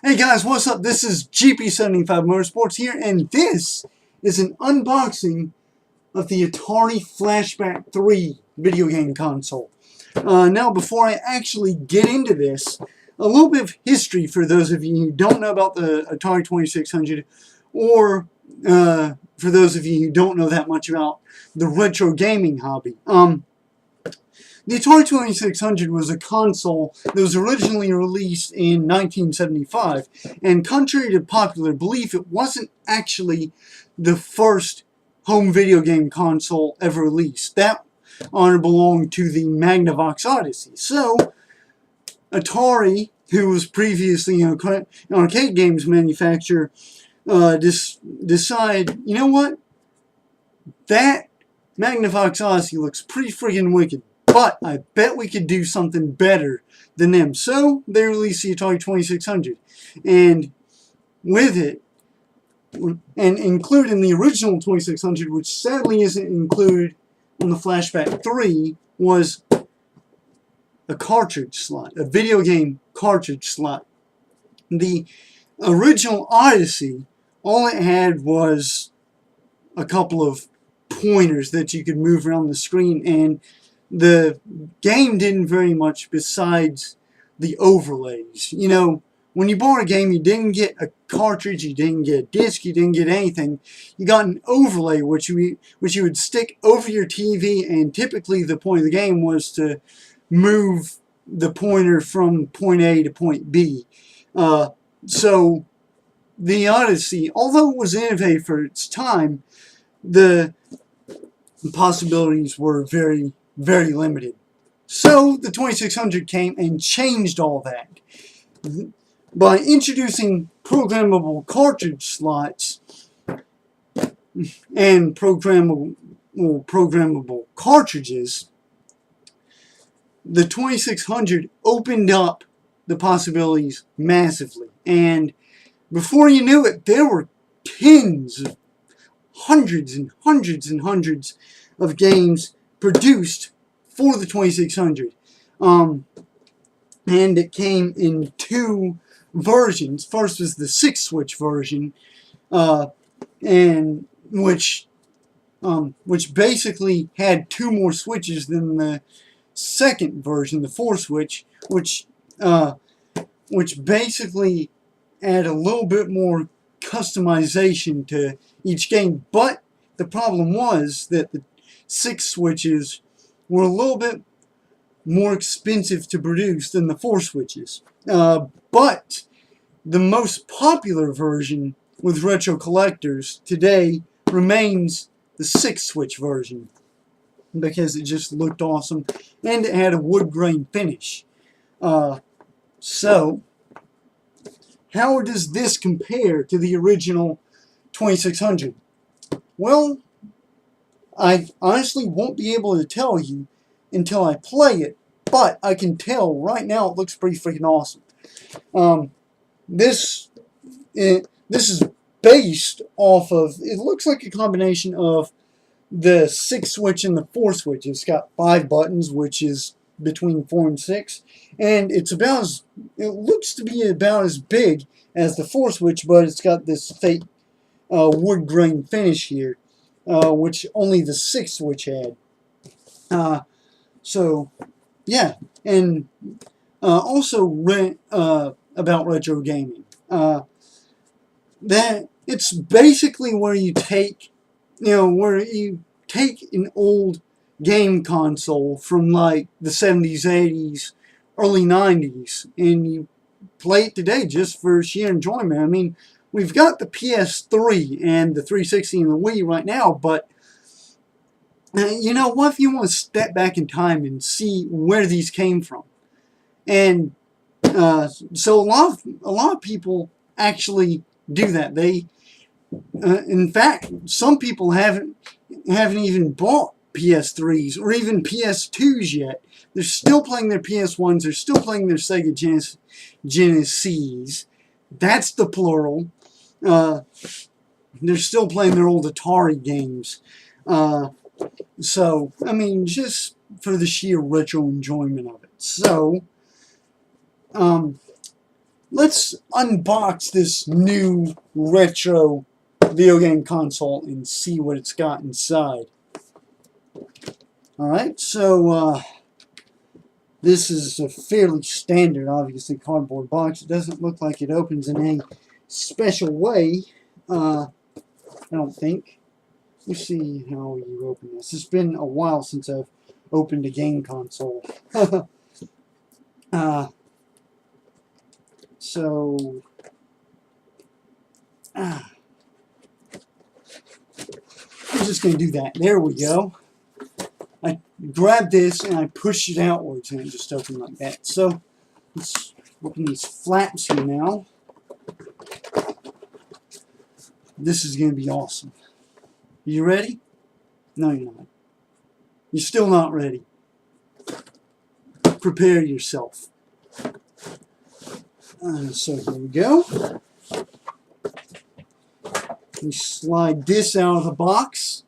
Hey guys, what's up? This is GP75 Motorsports here, and this is an unboxing of the Atari Flashback 3 video game console. Now, before I actually get into this, a little bit of history for those of you who don't know about the Atari 2600, or for those of you who don't know that much about the retro gaming hobby. The Atari 2600 was a console that was originally released in 1975, and contrary to popular belief, it wasn't actually the first home video game console ever released. That honor belonged to the Magnavox Odyssey. So, Atari, who was previously an arcade games manufacturer, decided, you know what? That Magnavox Odyssey looks pretty friggin' wicked. But I bet we could do something better than them. So they released the Atari 2600. And with it, and including the original 2600, which sadly isn't included on the Flashback 3, was a cartridge slot, a video game cartridge slot. The original Odyssey, all it had was a couple of pointers that you could move around the screen, and the game didn't very much besides the overlays. You know, when you bought a game, you didn't get a cartridge, you didn't get a disc, you didn't get anything. You got an overlay which you would stick over your TV, and typically the point of the game was to move the pointer from point A to point B. So the Odyssey, although it was innovative for its time, the possibilities were very limited. So the 2600 came and changed all that by introducing programmable cartridge slots and programmable cartridges. The 2600 opened up the possibilities massively, and before you knew it, there were tens of hundreds and hundreds and hundreds of games produced for the 2600. And it came in two versions. First was the 6-switch version, and which basically had two more switches than the second version, the 4-switch, which basically add a little bit more customization to each game. But the problem was that the 6 switches were a little bit more expensive to produce than the 4 switches. But the most popular version with retro collectors today remains the 6-switch version, because it just looked awesome and it had a wood grain finish. So, how does this compare to the original 2600? Well, I honestly won't be able to tell you until I play it, but I can tell right now it looks pretty freaking awesome. This is based off of, it looks like a combination of the 6-switch and the 4-switch. It's got 5 buttons, which is between 4 and 6, and it looks to be about as big as the 4-switch, but it's got this fake wood grain finish here, which only the 6-switch had. So, yeah, and also about retro gaming. That it's basically where you take, an old game console from like the 70s, 80s, early 90s, and you play it today just for sheer enjoyment. I mean, we've got the PS3 and the 360 and the Wii right now, but you know, what if you want to step back in time and see where these came from? And so a lot of people actually do that. They, in fact, some people haven't even bought PS3s or even PS2s yet. They're still playing their PS1s. They're still playing their Sega Genesis. That's the plural. They're still playing their old Atari games. So, I mean, just for the sheer retro enjoyment of it. So, let's unbox this new retro video game console and see what it's got inside. Alright, so this is a fairly standard, obviously, cardboard box. It doesn't look like it opens in any special way, I don't think. Let's see how you open this. It's been a while since I've opened a game console. So, I'm just going to do that. There we go. I grabbed this and I pushed it outwards and it just opened like that. So, let's open these flaps here now. This is going to be awesome. You ready? No, you're not. You're still not ready. Prepare yourself. So here we go. You slide this out of the box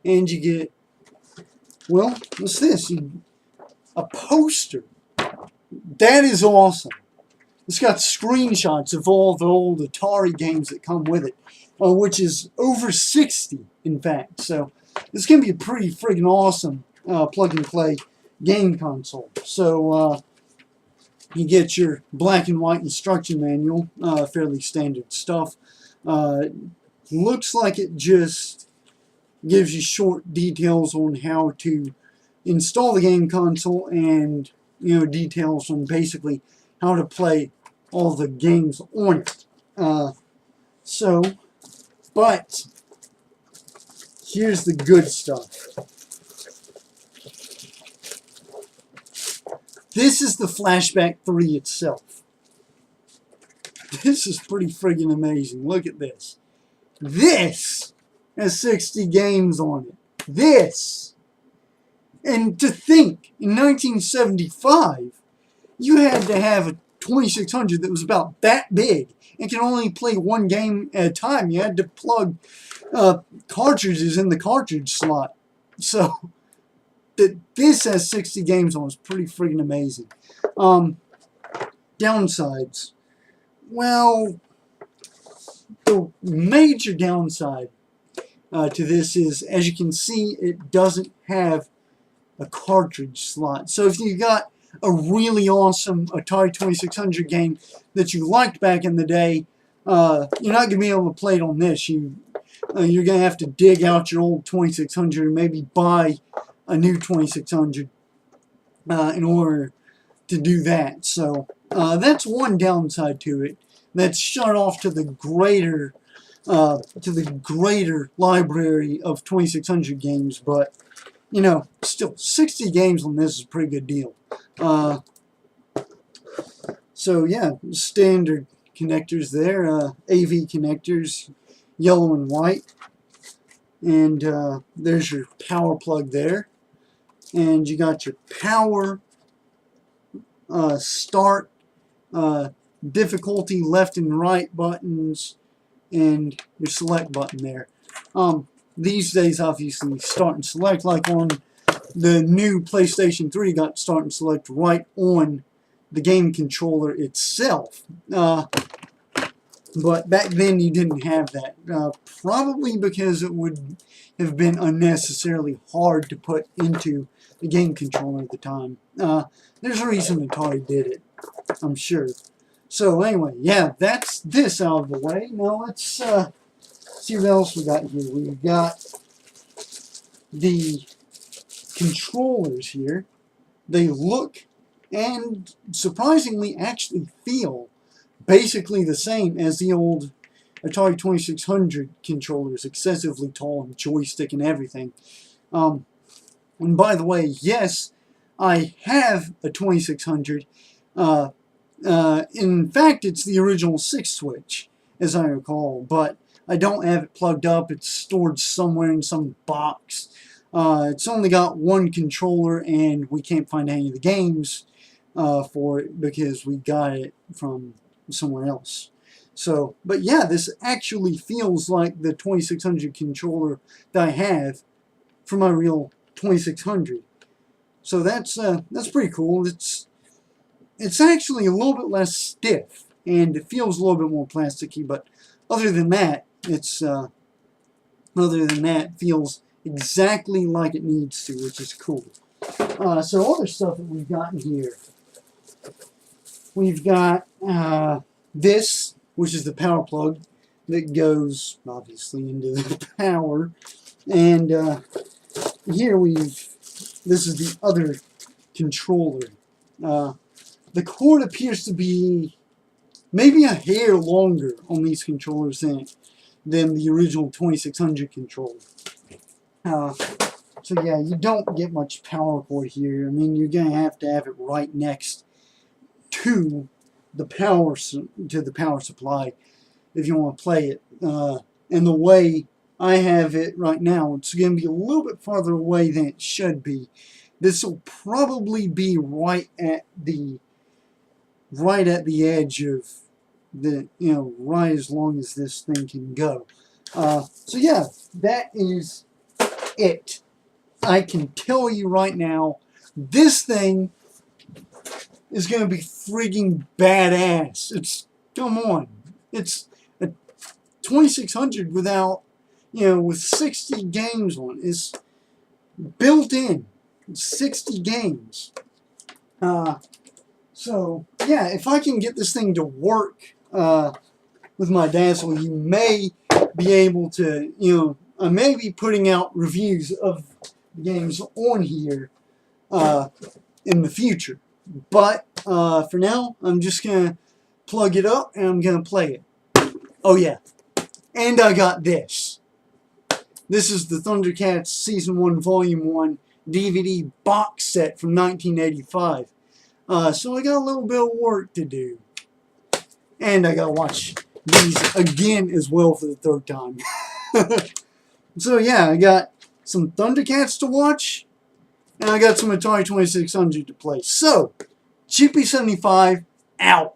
and you get, well, what's this? A poster. That is awesome. It's got screenshots of all the old Atari games that come with it, which is over 60, in fact. So it's going to be a pretty friggin' awesome plug-and-play game console. So you get your black and white instruction manual, fairly standard stuff. Looks like it just gives you short details on how to install the game console and, you know, details on basically how to play all the games on it. But here's the good stuff. This is the Flashback 3 itself. This is pretty friggin' amazing. Look at this. This has 60 games on it. This! And to think, in 1975, you had to have a 2600 that was about that big and can only play one game at a time. You had to plug cartridges in the cartridge slot. So, that this has 60 games on is pretty friggin' amazing. Downsides. Well, the major downside to this is, as you can see, it doesn't have a cartridge slot. So if you got a really awesome Atari 2600 game that you liked back in the day, you're not going to be able to play it on this. You're going to have to dig out your old 2600 and maybe buy a new 2600 in order to do that. So that's one downside to it. That's shut off to the greater library of 2600 games, but you know, still 60 games on this is a pretty good deal. So yeah, standard connectors there, AV connectors, yellow and white, and there's your power plug there, and you got your power, start, difficulty left and right buttons, and your select button there. These days, obviously, start and select, like on the new PlayStation 3, got start and select right on the game controller itself. But back then, you didn't have that. Probably because it would have been unnecessarily hard to put into the game controller at the time. There's a reason Atari did it, I'm sure. So anyway, yeah, that's this out of the way. Now let's see what else we got here. We've got the controllers here. They look and surprisingly actually feel basically the same as the old Atari 2600 controllers, excessively tall and joystick and everything. And by the way, yes, I have a 2600. In fact, it's the original 6-switch, as I recall, but I don't have it plugged up. It's stored somewhere in some box. It's only got one controller, and we can't find any of the games for it because we got it from somewhere else. So, but yeah, this actually feels like the 2600 controller that I have for my real 2600. So that's pretty cool. It's actually a little bit less stiff and it feels a little bit more plasticky, but other than that, feels exactly like it needs to, which is cool. So other stuff that we've got in here. We've got this, which is the power plug that goes obviously into the power, and here this is the other controller. The cord appears to be maybe a hair longer on these controllers than the original 2600 controller. So yeah, you don't get much power cord here. I mean, you're going to have it right next to the power supply if you want to play it. And the way I have it right now, it's going to be a little bit farther away than it should be. This will probably be right at the edge of the, right as long as this thing can go. So yeah, that is it. I can tell you right now, this thing is going to be frigging badass. Come on. It's a 2600 without, with 60 games on it. It's built in. 60 games. So, yeah, if I can get this thing to work with my Dazzle, you may be able to, I may be putting out reviews of games on here in the future. But for now, I'm just going to plug it up and I'm going to play it. Oh yeah, and I got this. This is the ThunderCats Season 1 Volume 1 DVD box set from 1985. So I got a little bit of work to do. And I got to watch these again as well for the third time. So yeah, I got some ThunderCats to watch, and I got some Atari 2600 to play. So, Cheapy75 out.